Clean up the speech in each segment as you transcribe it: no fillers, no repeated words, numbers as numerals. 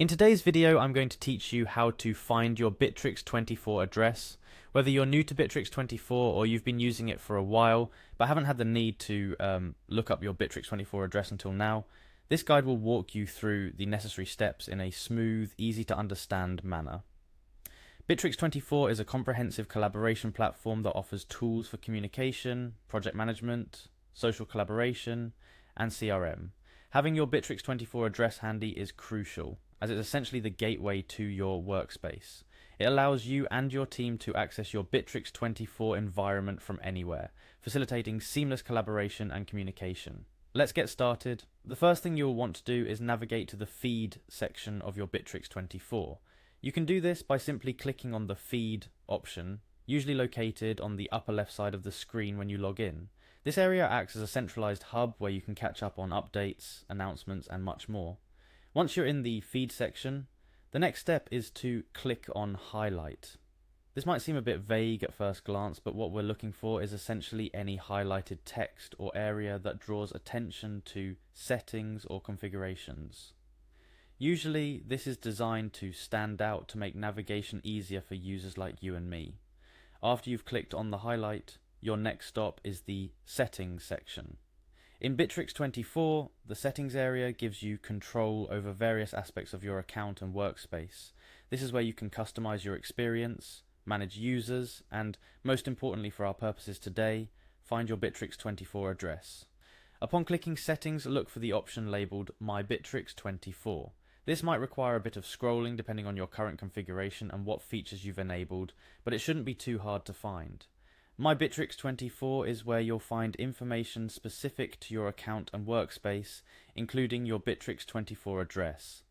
In today's video, I'm going to teach you how to find your Bitrix24 address. Whether you're new to Bitrix24 or you've been using it for a while, but haven't had the need to look up your Bitrix24 address until now, this guide will walk you through the necessary steps in a smooth, easy to understand manner. Bitrix24 is a comprehensive collaboration platform that offers tools for communication, project management, social collaboration, and CRM. Having your Bitrix24 address handy is crucial, as it's essentially the gateway to your workspace. It allows you and your team to access your Bitrix24 environment from anywhere, facilitating seamless collaboration and communication. Let's get started. The first thing you'll want to do is navigate to the feed section of your Bitrix24. You can do this by simply clicking on the feed option, usually located on the upper left side of the screen when you log in. This area acts as a centralized hub where you can catch up on updates, announcements, and much more. Once you're in the feed section, the next step is to click on highlight. This might seem a bit vague at first glance, but what we're looking for is essentially any highlighted text or area that draws attention to settings or configurations. Usually, this is designed to stand out to make navigation easier for users like you and me. After you've clicked on the highlight, your next stop is the settings section. In Bitrix24, the settings area gives you control over various aspects of your account and workspace. This is where you can customize your experience, manage users, and most importantly for our purposes today, find your Bitrix24 address. Upon clicking settings, look for the option labeled My Bitrix24. This might require a bit of scrolling depending on your current configuration and what features you've enabled, but it shouldn't be too hard to find. My Bitrix24 is where you'll find information specific to your account and workspace, including your Bitrix24 address.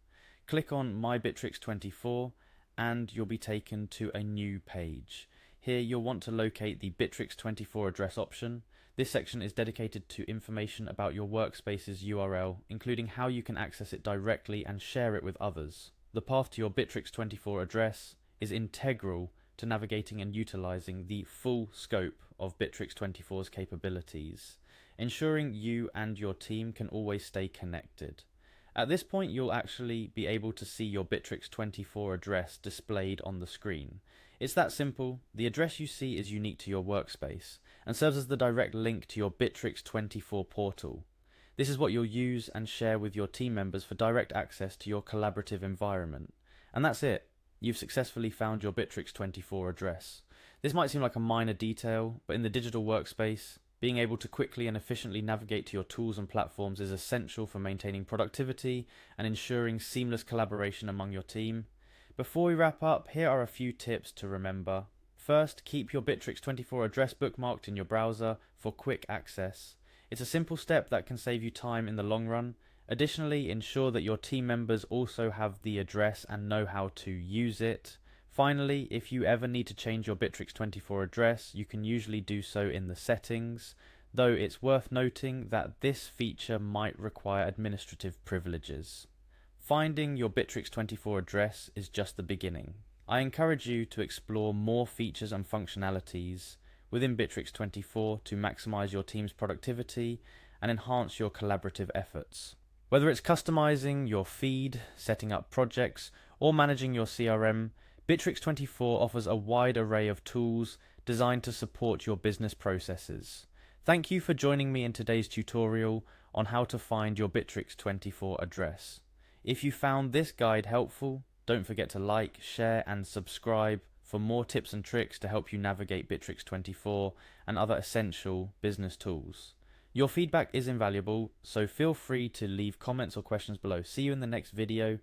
Click on My Bitrix24 and you'll be taken to a new page. Here you'll want to locate the Bitrix24 address option. This section is dedicated to information about your workspace's URL, including how you can access it directly and share it with others. The path to your Bitrix24 address is integral to navigating and utilizing the full scope of Bitrix24's capabilities, ensuring you and your team can always stay connected. At this point, you'll actually be able to see your Bitrix24 address displayed on the screen. It's that simple. The address you see is unique to your workspace and serves as the direct link to your Bitrix24 portal. This is what you'll use and share with your team members for direct access to your collaborative environment. And that's it. You've successfully found your Bitrix24 address. This might seem like a minor detail, but in the digital workspace, being able to quickly and efficiently navigate to your tools and platforms is essential for maintaining productivity and ensuring seamless collaboration among your team. Before we wrap up, here are a few tips to remember. First, keep your Bitrix24 address bookmarked in your browser for quick access. It's a simple step that can save you time in the long run. Additionally, ensure that your team members also have the address and know how to use it. Finally, if you ever need to change your Bitrix24 address, you can usually do so in the settings, though it's worth noting that this feature might require administrative privileges. Finding your Bitrix24 address is just the beginning. I encourage you to explore more features and functionalities within Bitrix24 to maximize your team's productivity and enhance your collaborative efforts. Whether it's customizing your feed, setting up projects, or managing your CRM, Bitrix24 offers a wide array of tools designed to support your business processes. Thank you for joining me in today's tutorial on how to find your Bitrix24 address. If you found this guide helpful, don't forget to like, share, and subscribe for more tips and tricks to help you navigate Bitrix24 and other essential business tools. Your feedback is invaluable, so feel free to leave comments or questions below. See you in the next video.